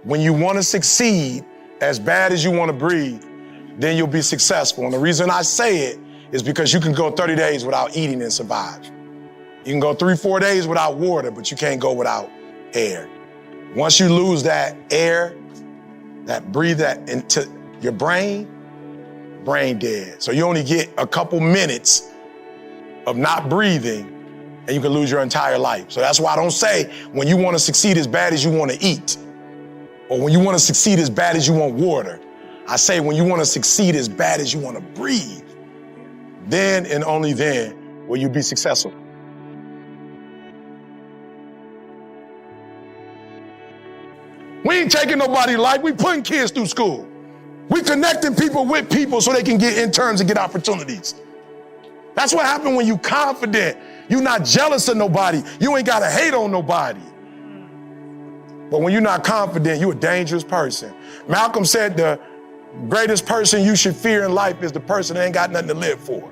When you want to succeed as bad as you want to breathe, then you'll be successful. And the reason I say it is because you can go 30 days without eating and survive. You can go 3-4 days without water, but you can't go without air. Once you lose that air, that breathe that into your brain dead. So you only get a couple minutes of not breathing and you can lose your entire life. So that's why I don't say when you want to succeed as bad as you want to eat, or when you want to succeed as bad as you want water. I say when you want to succeed as bad as you want to breathe, then and only then will you be successful. We ain't taking nobody's life, we putting kids through school. We connecting people with people so they can get interns and get opportunities. That's what happened when you confident. You're not jealous of nobody. You ain't gotta hate on nobody. But when you're not confident, you're a dangerous person. Malcolm said the greatest person you should fear in life is the person that ain't got nothing to live for.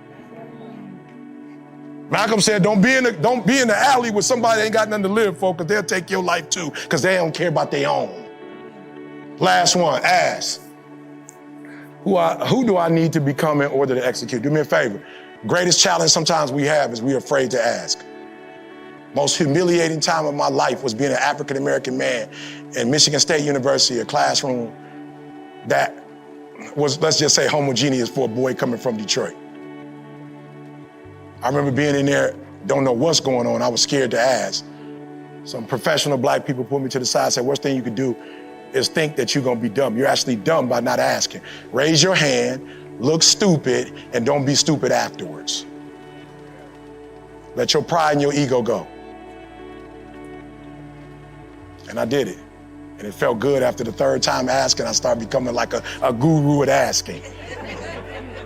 Malcolm said, don't be in the alley with somebody that ain't got nothing to live for, because they'll take your life too, because they don't care about their own. Last one, ask. Who do I need to become in order to execute? Do me a favor. Greatest challenge sometimes we have is we're afraid to ask. Most humiliating time of my life was being an African-American man in Michigan State University, a classroom that was, let's just say, homogeneous for a boy coming from Detroit. I remember being in there, don't know what's going on. I was scared to ask. Some professional black people pulled me to the side and said, worst thing you could do is think that you're gonna be dumb. You're actually dumb by not asking. Raise your hand, look stupid, and don't be stupid afterwards. Let your pride and your ego go. And I did it. And it felt good after the third time asking. I started becoming like a guru at asking.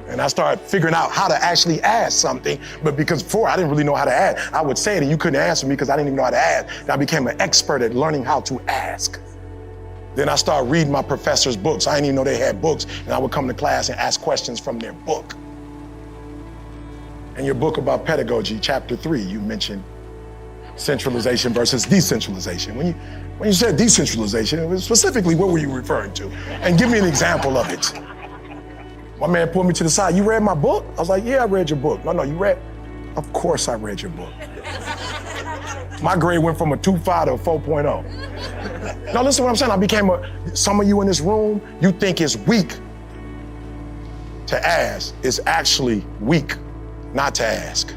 And I started figuring out how to actually ask something, but because before I didn't really know how to ask. I would say it and you couldn't answer me because I didn't even know how to ask. And I became an expert at learning how to ask. Then I started reading my professor's books. I didn't even know they had books. And I would come to class and ask questions from their book. In your book about pedagogy, chapter 3, you mentioned centralization versus decentralization. When you said decentralization, it was specifically what were you referring to? And give me an example of it. My man pulled me to the side. You read my book? I was like, yeah, I read your book. No, you read? Of course I read your book. My grade went from a 2.5 to a 4.0. Now listen to what I'm saying. Some of you in this room, you think it's weak to ask. It's actually weak not to ask.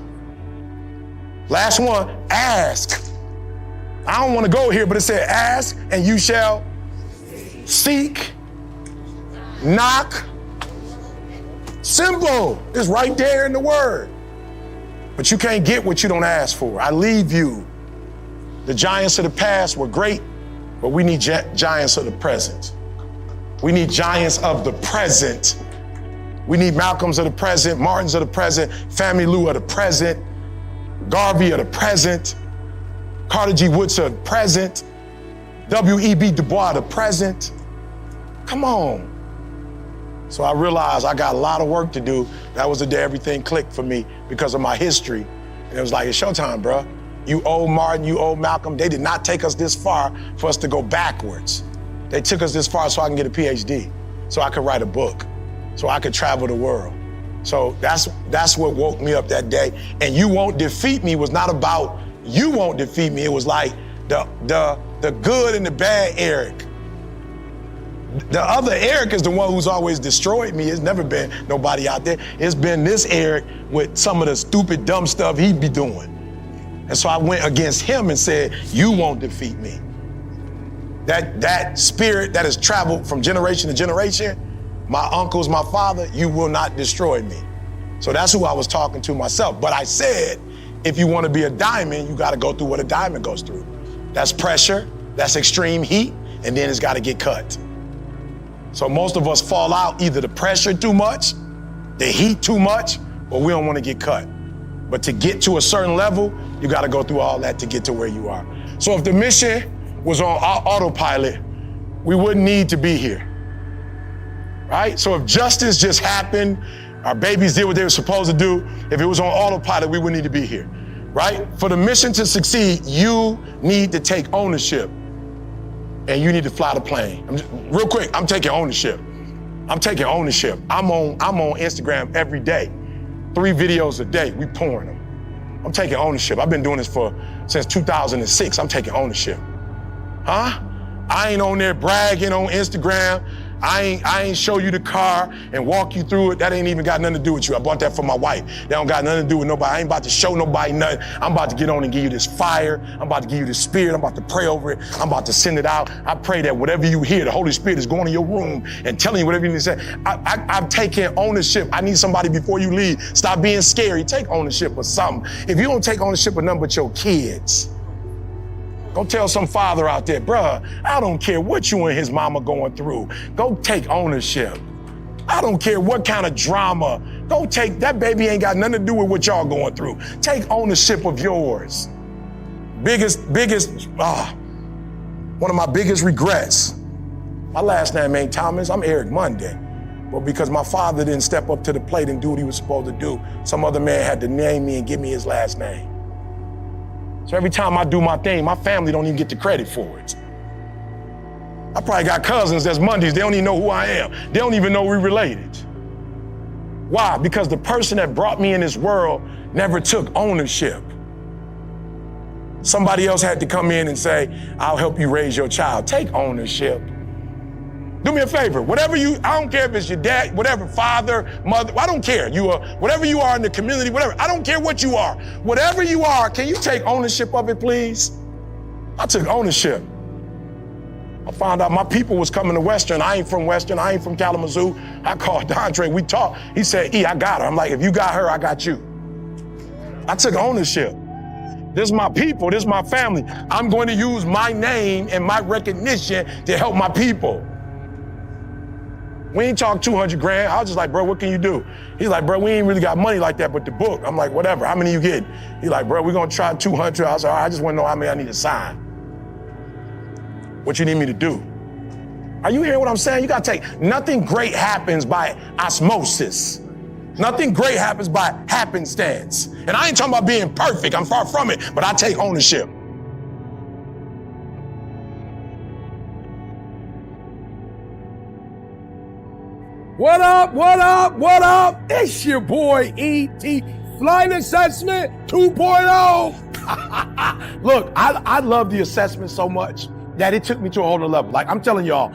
Last one, ask. I don't want to go here, but it said ask and you shall seek, knock. Simple. It's right there in the word. But you can't get what you don't ask for. I leave you. The giants of the past were great, but we need giants of the present. We need giants of the present. We need Malcolms of the present, Martins of the present, Family Lou of the present, Garvey of the present, Carter G. Woodson of the present, W.E.B. Du Bois of the present. Come on. So I realized I got a lot of work to do. That was the day everything clicked for me because of my history. And it was like, it's showtime, bro. You old Martin, you old Malcolm, they did not take us this far for us to go backwards. They took us this far so I can get a PhD, so I could write a book, so I could travel the world. So that's what woke me up that day. And you won't defeat me was not about you won't defeat me. It was like the good and the bad Eric. The other Eric is the one who's always destroyed me. It's never been nobody out there. It's been this Eric with some of the stupid, dumb stuff he'd be doing. And so I went against him and said, you won't defeat me. That spirit that has traveled from generation to generation, my uncles, my father, you will not destroy me. So that's who I was talking to myself. But I said, if you want to be a diamond, you got to go through what a diamond goes through. That's pressure, that's extreme heat, and then it's got to get cut. So most of us fall out, either the pressure too much, the heat too much, or we don't want to get cut. But to get to a certain level, you got to go through all that to get to where you are. So if the mission was on autopilot, we wouldn't need to be here, right? So if justice just happened, our babies did what they were supposed to do, if it was on autopilot, we wouldn't need to be here, right? For the mission to succeed, you need to take ownership. and you need to fly the plane. Real quick, I'm taking ownership. I'm taking ownership. I'm on Instagram every day. 3 videos a day, we pouring them. I'm taking ownership. I've been doing this since 2006. I'm taking ownership. Huh? I ain't on there bragging on Instagram. I ain't show you the car and walk you through it. That ain't even got nothing to do with you. I bought that for my wife. That don't got nothing to do with nobody. I ain't about to show nobody nothing. I'm about to get on and give you this fire. I'm about to give you the spirit. I'm about to pray over it. I'm about to send it out. I pray that whatever you hear, the Holy Spirit is going in your room and telling you whatever you need to say. I'm taking ownership. I need somebody before you leave. Stop being scary. Take ownership of something. If you don't take ownership of nothing but your kids, go tell some father out there, bruh, I don't care what you and his mama going through. Go take ownership. I don't care what kind of drama. Go take, that baby ain't got nothing to do with what y'all going through. Take ownership of yours. One of my biggest regrets, my last name ain't Thomas, I'm Eric Monday. But because my father didn't step up to the plate and do what he was supposed to do, some other man had to name me and give me his last name. So every time I do my thing, my family don't even get the credit for it. I probably got cousins that's Mondays, they don't even know who I am. They don't even know we related. Why? Because the person that brought me in this world never took ownership. Somebody else had to come in and say, I'll help you raise your child. Take ownership. Do me a favor, I don't care if it's your dad, whatever, father, mother, I don't care. You are, whatever you are in the community, whatever, I don't care what you are. Whatever you are, can you take ownership of it, please? I took ownership. I found out my people was coming to Western. I ain't from Western, I ain't from Kalamazoo. I called Dondre, we talked. He said, I got her. I'm like, if you got her, I got you. I took ownership. This is my people, this is my family. I'm going to use my name and my recognition to help my people. We ain't talk 200 grand. I was just like, bro, what can you do? He's like, bro, we ain't really got money like that, but the book. I'm like, whatever, how many you getting? He's like, bro, we're gonna try 200. I was like, all right, I just wanna know how many I need to sign. What you need me to do? Are you hearing what I'm saying? You gotta take, nothing great happens by osmosis. Nothing great happens by happenstance. And I ain't talking about being perfect, I'm far from it, but I take ownership. What up, what up, what up? It's your boy E.T. Flight Assessment 2.0. Look, I love the assessment so much that it took me to a whole other level. Like I'm telling y'all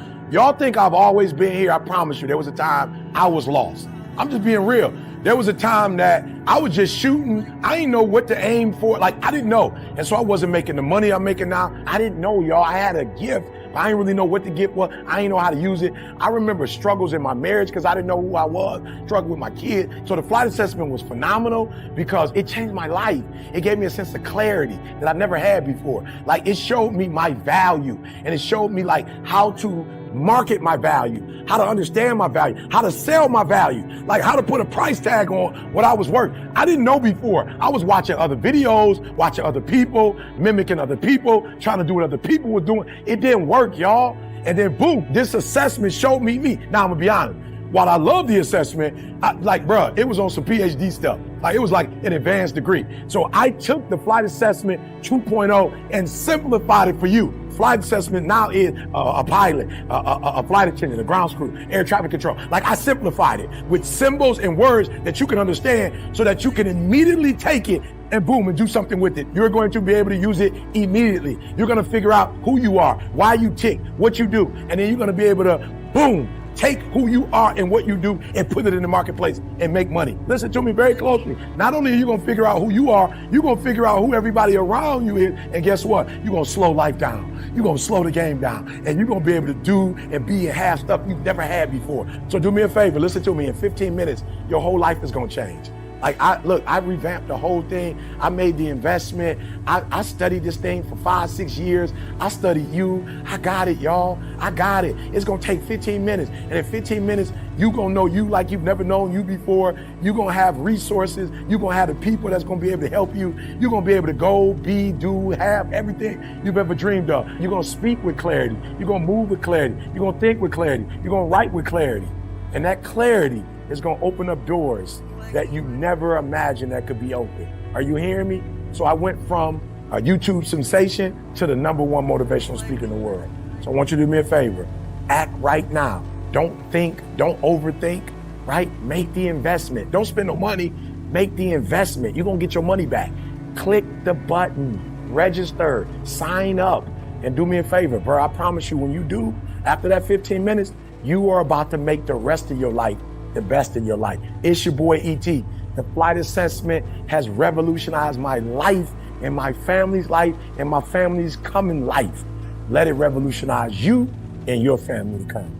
think I've always been here. I promise you, there was a time I was lost. I'm just being real. There was a time that I was just shooting. I didn't know what to aim for. Like I didn't know. And so I wasn't making the money I'm making now. I didn't know, y'all. I had a gift. I didn't really know what the gift was. I didn't know how to use it. I remember struggles in my marriage because I didn't know who I was, struggled with my kid. So the flight assessment was phenomenal because it changed my life. It gave me a sense of clarity that I never had before. Like it showed me my value and it showed me like how to market my value, how to understand my value, how to sell my value, like how to put a price tag on what I was worth. I didn't know before. I was watching other videos, watching other people, mimicking other people, trying to do what other people were doing. It didn't work, y'all. And then boom, this assessment showed me me. Now I'm gonna be honest. While I love the assessment, it was on some PhD stuff. Like it was like an advanced degree. So I took the flight assessment 2.0 and simplified it for you. Flight assessment now is a pilot, a flight attendant, a ground crew, air traffic control. Like I simplified it with symbols and words that you can understand so that you can immediately take it and boom, and do something with it. You're going to be able to use it immediately. You're gonna figure out who you are, why you tick, what you do, and then you're gonna be able to, boom, take who you are and what you do and put it in the marketplace and make money. Listen to me very closely. Not only are you gonna figure out who you are, you're gonna figure out who everybody around you is, and guess what? You're gonna slow life down. You're gonna slow the game down, and you're gonna be able to do and be and have stuff you've never had before. So do me a favor, listen to me. In 15 minutes, your whole life is gonna change. Like I revamped the whole thing. I made the investment. I studied this thing for 5-6 years. I studied you. I got it, y'all. I got it. It's gonna take 15 minutes. And in 15 minutes, you gonna know you like you've never known you before. You're gonna have resources. You're gonna have the people that's gonna be able to help you. You're gonna be able to go, be, do, have everything you've ever dreamed of. You're gonna speak with clarity. You're gonna move with clarity. You're gonna think with clarity. You're gonna write with clarity. And that clarity is gonna open up doors that you never imagined that could be open. Are you hearing me? So I went from a YouTube sensation to the #1 motivational speaker in the world. So I want you to do me a favor. Act right now. Don't think, don't overthink, right? Make the investment. Don't spend no money. Make the investment. You're going to get your money back. Click the button, register, sign up, and do me a favor, bro. I promise you, when you do, after that 15 minutes, you are about to make the rest of your life the best in your life. It's your boy, E.T. The flight assessment has revolutionized my life and my family's life and my family's coming life. Let it revolutionize you and your family to come.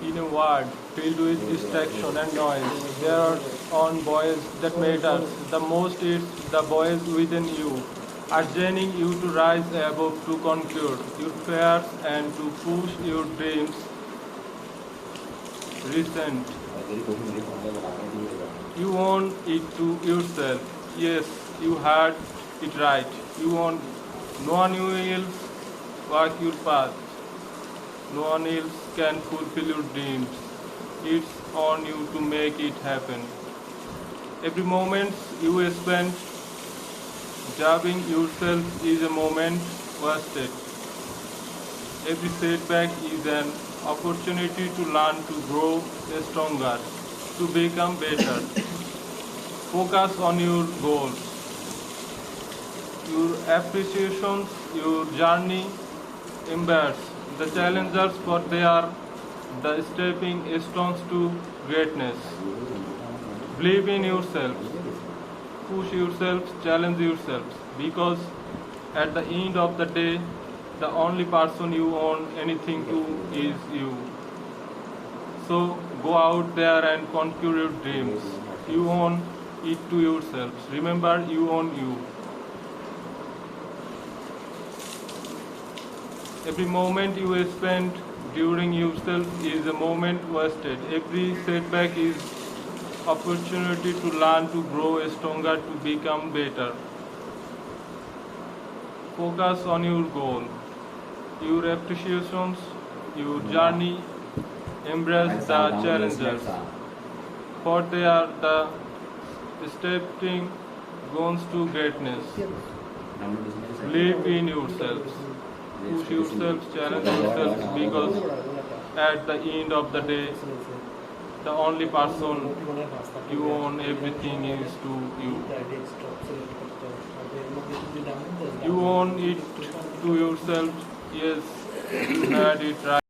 In a world filled with distraction and noise, there are one voice that matters the most. It's the voice within you, urging you to rise above, to conquer your fears and to push your dreams. Listen, you own it to yourself. Yes, you heard it right. You own no one else walk your path. No one else can fulfill your dreams. It's on you to make it happen. Every moment you spend doubting yourself is a moment wasted. Every setback is an opportunity to learn, to grow stronger, to become better. Focus on your goals, your appreciations, your journey. Embrace the challengers, for they are the stepping stones to greatness. Believe in yourselves, push yourselves, challenge yourselves, because at the end of the day, the only person you own anything to is you. So go out there and conquer your dreams. You own it to yourselves. Remember, you own you. Every moment you spend during yourself is a moment wasted. Every setback is opportunity to learn, to grow stronger, to become better. Focus on your goal, your appreciations, your journey. Embrace the challenges, for they are the stepping stones to greatness. Believe in yourselves. Push yourselves, challenge yourselves, because at the end of the day, the only person you own everything is to you. You own it to yourself. Yes, you had it right.